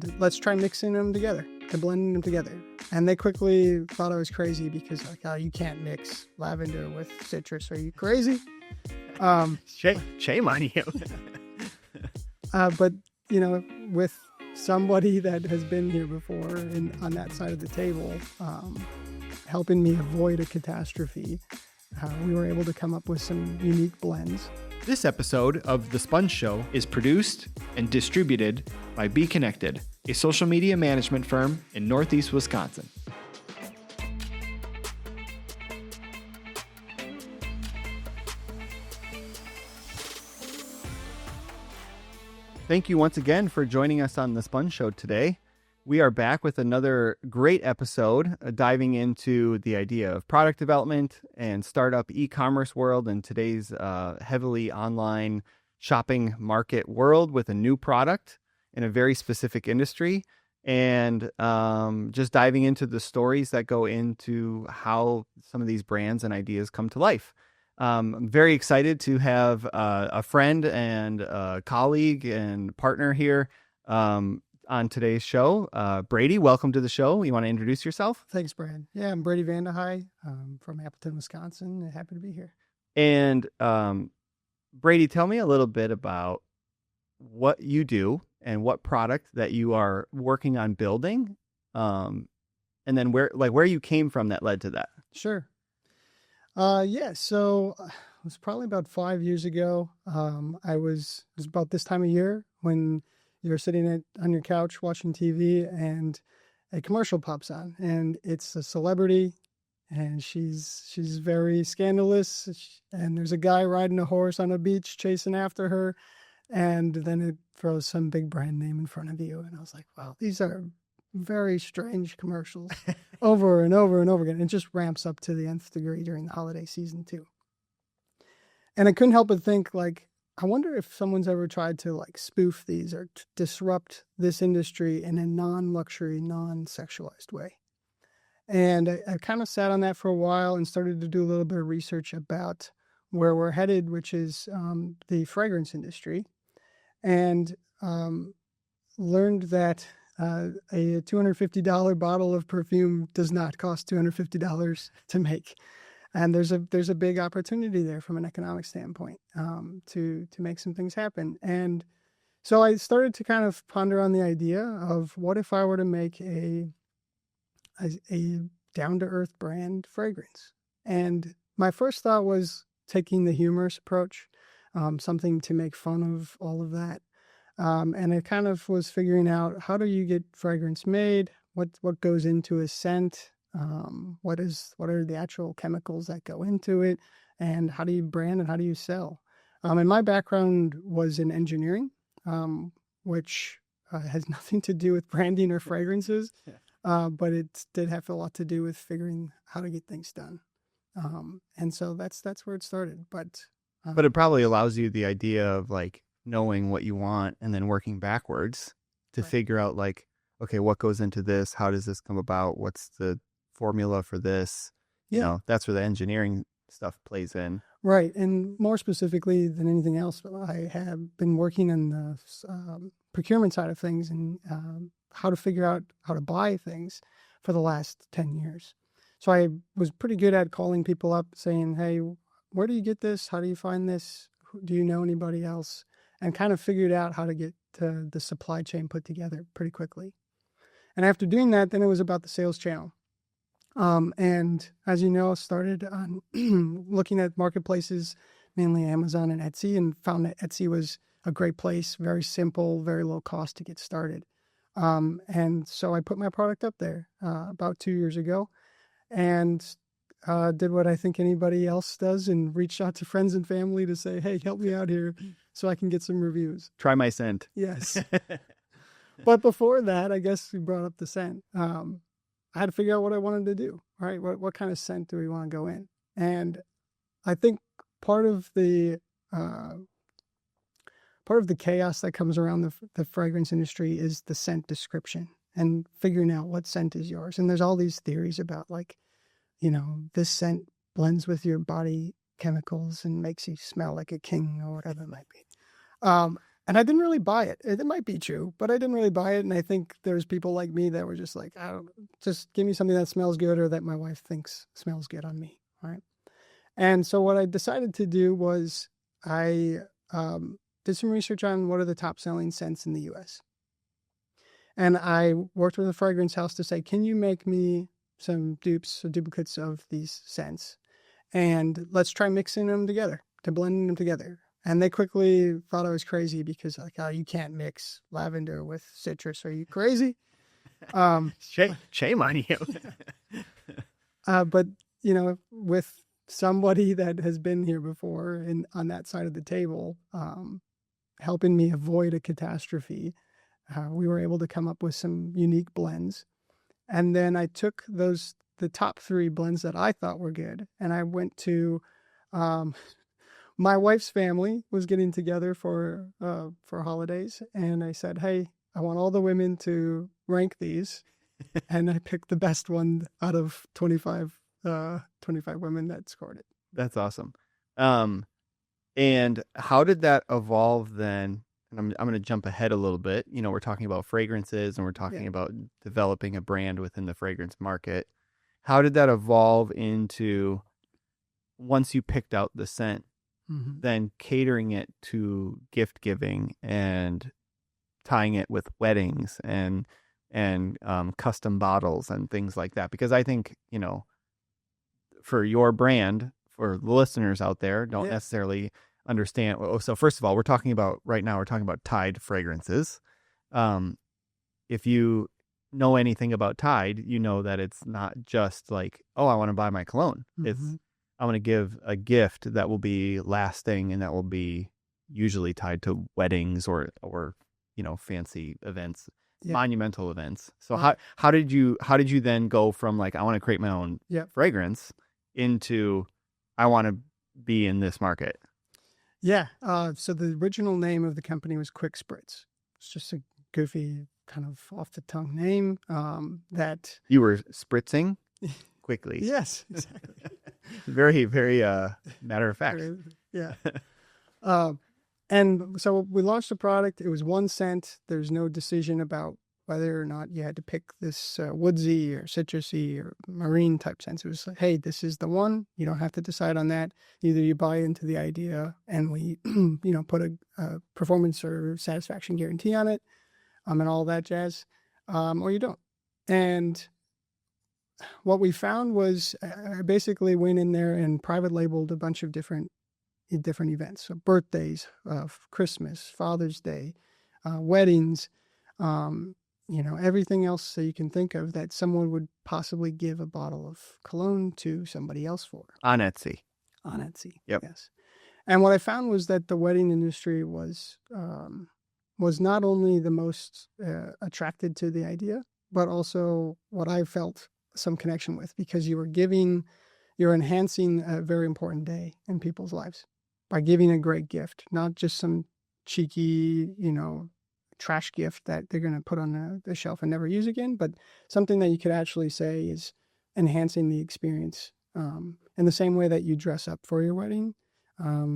and let's try mixing them together, blending them together. And they quickly thought I was crazy because like, oh, you can't mix lavender with citrus. Are you crazy? Shame on you. But, you know, with somebody that has been here before on that side of the table, helping me avoid a catastrophe, we were able to come up with some unique blends. This episode of The Sponge Show is produced and distributed by Be Connected, a social media management firm in Northeast Wisconsin. Thank you once again for joining us on The Sponge Show today. We are back with another great episode diving into the idea of product development and startup e-commerce world in today's heavily online shopping market world with a new product in a very specific industry, and just diving into the stories that go into how some of these brands and ideas come to life. I'm very excited to have a friend and a colleague and partner here on today's show. Brady, welcome to the show. You want to introduce yourself? Thanks, Brad. Yeah, I'm Brady Van De Hey from Appleton, Wisconsin. Happy to be here. And Brady, tell me a little bit about what you do and what product that you are working on building, and then where you came from that led to that. Sure. So it was probably about 5 years ago. It was about this time of year when you're sitting on your couch watching TV and a commercial pops on, and it's a celebrity, and she's very scandalous, and there's a guy riding a horse on a beach chasing after her, and then it throws some big brand name in front of you, and I was like, wow, these are very strange commercials over and over and over again. It just ramps up to the nth degree during the holiday season too. And I couldn't help but think, like, I wonder if someone's ever tried to like spoof these or disrupt this industry in a non-luxury, non-sexualized way. And I kind of sat on that for a while and started to do a little bit of research about where we're headed, which is the fragrance industry, and learned that a $250 bottle of perfume does not cost $250 to make. And there's a big opportunity there from an economic standpoint to make some things happen. And so I started to kind of ponder on the idea of what if I were to make a down-to-earth brand fragrance. And my first thought was taking the humorous approach, something to make fun of all of that. And I kind of was figuring out, how do you get fragrance made? What goes into a scent? What are the actual chemicals that go into it? And how do you brand and how do you sell? And my background was in engineering, which has nothing to do with branding or fragrances, but it did have a lot to do with figuring how to get things done. And so that's where it started. But it probably allows you the idea of like knowing what you want and then working backwards to figure out like, okay, what goes into this? How does this come about? What's the formula for this? You know, that's where the engineering stuff plays in. Right. And more specifically than anything else, I have been working on the procurement side of things and how to figure out how to buy things for the last 10 years. So I was pretty good at calling people up saying, hey, where do you get this? How do you find this? Do you know anybody else? And kind of figured out how to get the supply chain put together pretty quickly. And after doing that, then it was about the sales channel. And as you know, started on looking at marketplaces, mainly Amazon and Etsy, and found that Etsy was a great place, very simple, very low cost to get started. And so I put my product up there about 2 years ago, and did what I think anybody else does and reached out to friends and family to say, hey, help me out here so I can get some reviews. Try my scent. Yes. But before that, I guess we brought up the scent. I had to figure out what I wanted to do, right? What kind of scent do we want to go in? And I think part of the chaos that comes around the fragrance industry is the scent description and figuring out what scent is yours. And there's all these theories about like, you know, this scent blends with your body chemicals and makes you smell like a king or whatever it might be. And I didn't really buy it. It might be true, but I didn't really buy it. And I think there's people like me that were just like, I don't, just give me something that smells good or that my wife thinks smells good on me. Right. And so what I decided to do was I did some research on what are the top selling scents in the US. And I worked with a fragrance house to say, can you make me some dupes or duplicates of these scents? And let's try mixing them together, to blending them together. And they quickly thought I was crazy because like, oh, you can't mix lavender with citrus. Are you crazy? Shame on you. But, with somebody that has been here before and on that side of the table, helping me avoid a catastrophe, we were able to come up with some unique blends. And then I took the top 3 blends that I thought were good, and I went to my wife's family was getting together for holidays, and I said, hey, I want all the women to rank these. And I picked the best one out of 25 women that scored it. That's awesome. And how did that evolve then? And I'm going to jump ahead a little bit. We're talking about fragrances and we're talking about developing a brand within the fragrance market. How did that evolve into, once you picked out the scent, then catering it to gift giving and tying it with weddings and custom bottles and things like that? Because I think, for your brand, for the listeners out there, don't necessarily understand. So first of all, we're talking about Tide fragrances. If you know anything about Tide, you know that it's not just like, oh, I want to buy my cologne. It's, I want to give a gift that will be lasting and that will be usually tied to weddings or fancy events, monumental events. So how did you then go from like, I want to create my own fragrance into I want to be in this market? Yeah. So the original name of the company was QuickSpritz. It's just a goofy kind of off the tongue name that you were spritzing quickly. Yes, exactly. Very, very matter of fact. Yeah. And so we launched the product. It was one scent. There's no decision about whether or not you had to pick this woodsy or citrusy or marine type scents. It was like, hey, this is the one. You don't have to decide on that. Either you buy into the idea and we, put a performance or satisfaction guarantee on it, and all that jazz, or you don't. And what we found was I basically went in there and private labeled a bunch of different events. So birthdays, Christmas, Father's Day, weddings, everything else that you can think of that someone would possibly give a bottle of cologne to somebody else for. On Etsy. Yep. Yes. And what I found was that the wedding industry was not only the most attracted to the idea, but also what I felt some connection with, because you're enhancing a very important day in people's lives by giving a great gift, not just some cheeky, trash gift that they're going to put on the shelf and never use again, but something that you could actually say is enhancing the experience in the same way that you dress up for your wedding,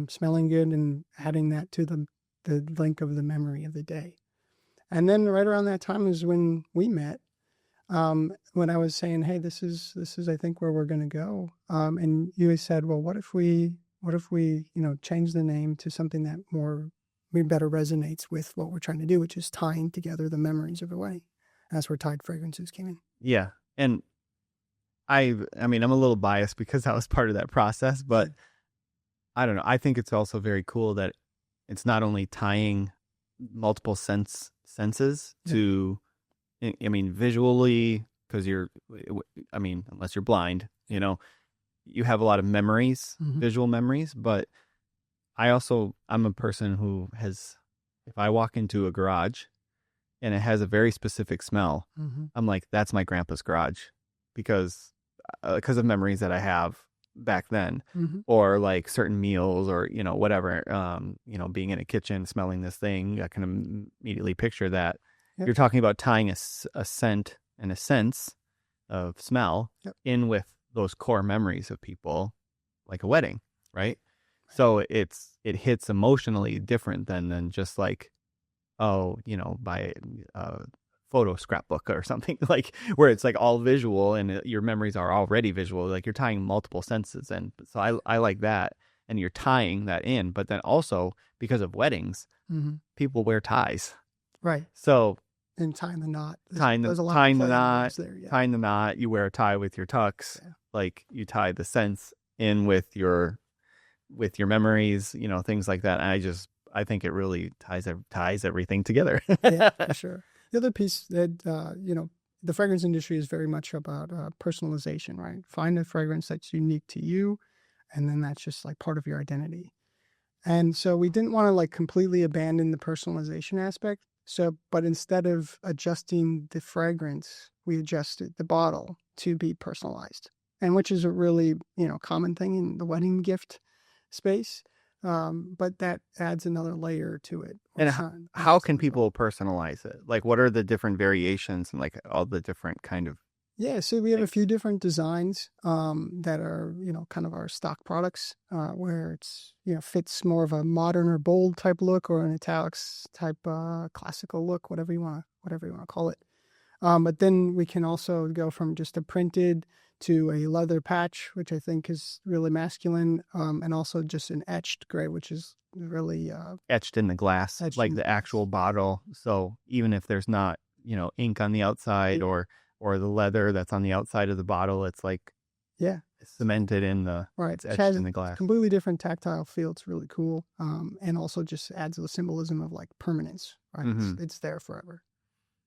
smelling good and adding that to the link of the memory of the day. And then right around that time is when we met, when I was saying, hey, this is I think where we're going to go. And you said, well, what if we change the name to something that better resonates with what we're trying to do, which is tying together the memories of a wedding. And that's where Tide fragrances came in. Yeah. And I mean, I'm a little biased because I was part of that process, but I don't know. I think it's also very cool that it's not only tying multiple senses to, visually, because unless you're blind, you have a lot of memories, visual memories, but I'm a person who if I walk into a garage and it has a very specific smell, I'm like, that's my grandpa's garage because of memories that I have back then, or like certain meals or, whatever, being in a kitchen, smelling this thing, I can immediately picture that. Yep. You're talking about tying a scent and a sense of smell in with those core memories of people, like a wedding, right? So it hits emotionally different than just like by a photo scrapbook or something, like where it's like all visual and your memories are already visual. Like you're tying multiple senses in. So I like that. And you're tying that in. But then also because of weddings, Mm-hmm. people wear ties. Right. So And tying the knot. tying There's a lot of tying the play on knot, words there. Yeah. tying the knot, you wear a tie with your tux. Yeah. Like you tie the sense in with your memories, things like that. And I think it really ties everything together. Yeah, for sure. The other piece that, the fragrance industry is very much about personalization, right? Find a fragrance that's unique to you, and then that's just like part of your identity. And so we didn't want to like completely abandon the personalization aspect. So, but instead of adjusting the fragrance, we adjusted the bottle to be personalized, and which is a really, common thing in the wedding gift space. But that adds another layer to it. And how can people personalize it? Like, what are the different variations and like all the different kind of? Yeah, so we have a few different designs that are, kind of our stock products, where it's, fits more of a modern or bold type look, or an italics type classical look, whatever you want to call it. But then we can also go from just a printed to a leather patch, which I think is really masculine, and also just an etched gray, which is really etched in the glass, like the actual bottle. So even if there's not, ink on the outside or the leather that's on the outside of the bottle, it's like cemented in the right. It's etched in the glass. Completely different tactile feel. It's really cool, and also just adds the symbolism of like permanence. Right, it's there forever.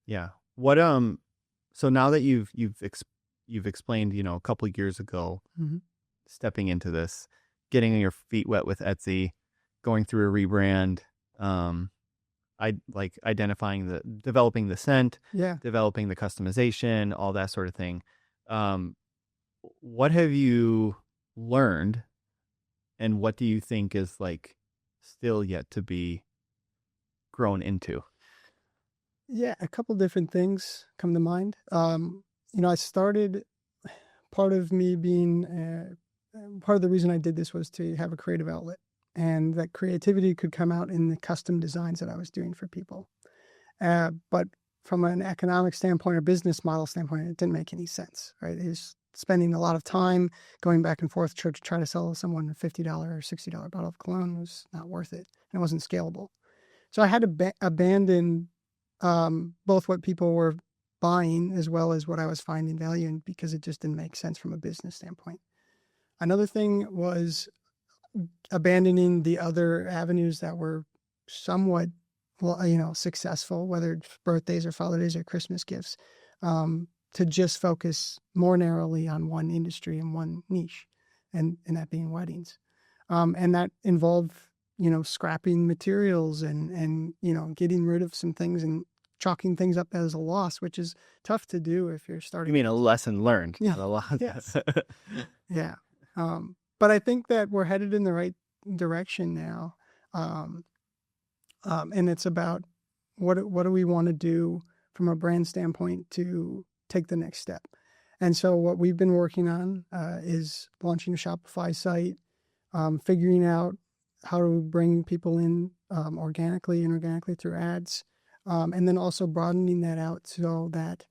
Yeah. What so now that you've explained, a couple of years ago, stepping into this, getting your feet wet with Etsy, going through a rebrand, I like developing the scent, developing the customization, all that sort of thing. What have you learned, and what do you think is like still yet to be grown into? Yeah, a couple different things come to mind. I started, part of me being, part of the reason I did this was to have a creative outlet, and that creativity could come out in the custom designs that I was doing for people. But from an economic standpoint or business model standpoint, it didn't make any sense, right? It was spending a lot of time going back and forth to try to sell someone a $50 or $60 bottle of cologne was not worth it, and it wasn't scalable. So I had to abandon both what people were buying as well as what I was finding value in, because it just didn't make sense from a business standpoint. Another thing was abandoning the other avenues that were somewhat, successful, whether it's birthdays or Father's Days or Christmas gifts, to just focus more narrowly on one industry and one niche, and that being weddings. And that involved, scrapping materials and getting rid of some things and chalking things up as a loss, which is tough to do if you're starting. You mean a lesson learned? Yeah. A lot. Yes. Yeah. But I think that we're headed in the right direction now. And it's about what do we want to do from a brand standpoint to take the next step. And so what we've been working on is launching a Shopify site, figuring out how to bring people in organically and inorganically through ads, and then also broadening that out so that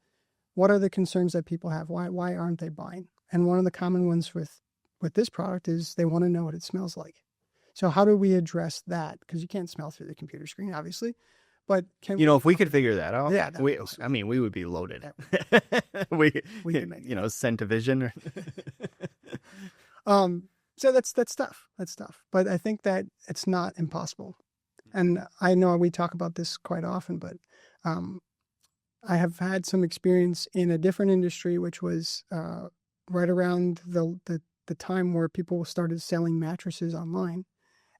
what are the concerns that people have? Why aren't they buying? And one of the common ones with this product is they want to know what it smells like. So how do we address that? Because you can't smell through the computer screen, obviously. But if we could figure that out, yeah, we would be loaded. we could make scent a vision. So that's tough. That's tough. But I think that it's not impossible. And I know we talk about this quite often, but I have had some experience in a different industry, which was right around the time where people started selling mattresses online.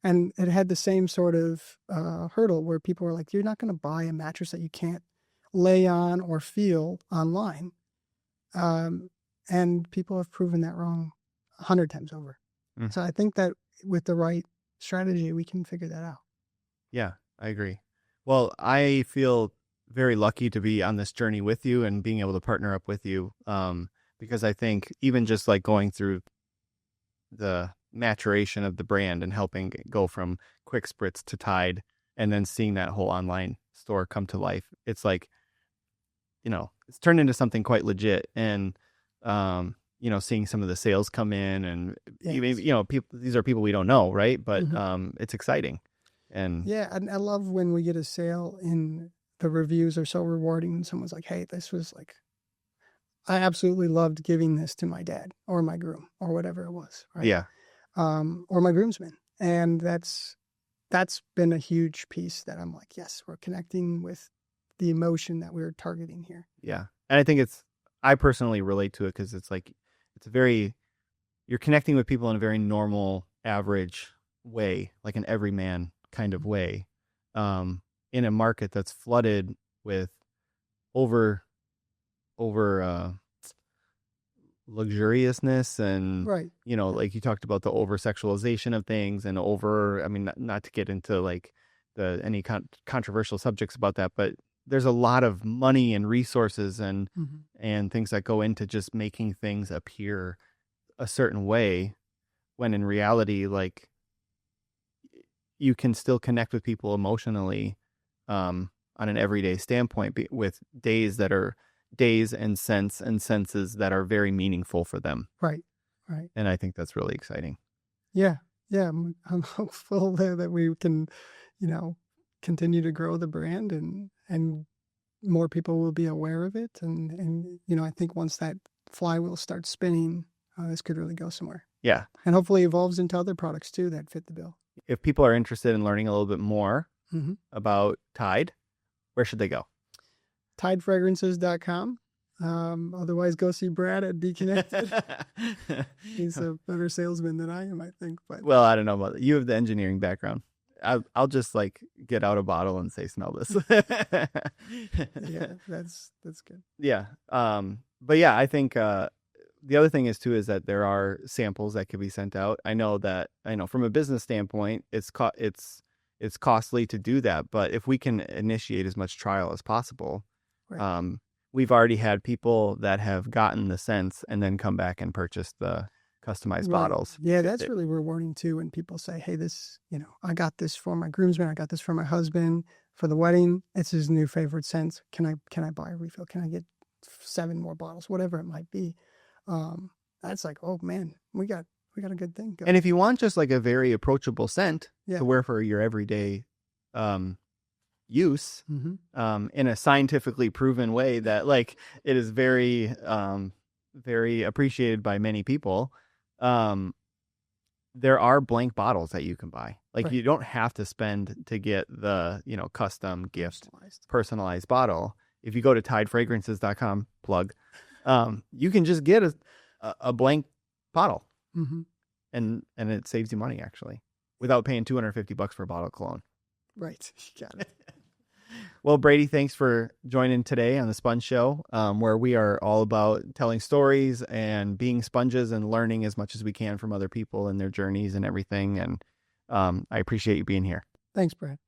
And it had the same sort of hurdle where people were like, you're not going to buy a mattress that you can't lay on or feel online. And people have proven that wrong 100 times over. So I think that with the right strategy, we can figure that out. Yeah, I agree. Well, I feel very lucky to be on this journey with you and being able to partner up with you, because I think even just like going through the maturation of the brand and helping go from QuickSpritz to Tide and then seeing that whole online store come to life. It's like, it's turned into something quite legit. And, seeing some of the sales come in, and even, people, these are people we don't know. Right. But, it's exciting. And yeah, and I love when we get a sale and the reviews are so rewarding. And someone's like, hey, this was like, I absolutely loved giving this to my dad or my groom or whatever it was. Right. yeah, Or my groomsmen. And that's been a huge piece that I'm like, yes, we're connecting with the emotion that we're targeting here. yeah. And I think I personally relate to it because it's like, you're connecting with people in a very normal, average way, like an everyman kind of way, in a market that's flooded with over luxuriousness and, right. Like you talked about the over-sexualization of things and not to get into like any controversial subjects about that, but there's a lot of money and resources and things that go into just making things appear a certain way, when in reality, like, you can still connect with people emotionally, on an everyday standpoint, with days and senses that are very meaningful for them. Right. And I think that's really exciting. Yeah. I'm hopeful that we can, continue to grow the brand and more people will be aware of it. And I think once that flywheel starts spinning, this could really go somewhere. Yeah. And hopefully evolves into other products too that fit the bill. If people are interested in learning a little bit more about Tide, where should they go? TideFragrances.com. Otherwise, go see Brad at Be Connected. He's a better salesman than I am, I think. But well, I don't know about that. You have the engineering background. I'll just like get out a bottle and say, smell this. yeah, that's good. Yeah. But yeah, I think the other thing is that there are samples that could be sent out. I know from a business standpoint, it's costly to do that, but if we can initiate as much trial as possible, right. We've already had people that have gotten the sense and then come back and purchase the customized bottles. Yeah, that's really rewarding too. When people say, hey, this, I got this for my groomsmen. I got this for my husband for the wedding. It's his new favorite scent. Can I buy a refill? Can I get 7 more bottles? Whatever it might be. That's like, oh man, we got a good thing going. And if you want just like a very approachable scent to wear for your everyday use, in a scientifically proven way that like it is very very appreciated by many people, there are blank bottles that you can buy. Like, you don't have to spend to get the custom gift personalized bottle. If you go to tidefragrances.com, you can just get a blank bottle, and it saves you money actually, without paying $250 for a bottle of cologne. Right, you got it. Well, Brady, thanks for joining today on the Sponge Show, where we are all about telling stories and being sponges and learning as much as we can from other people and their journeys and everything. And I appreciate you being here. Thanks, Brad.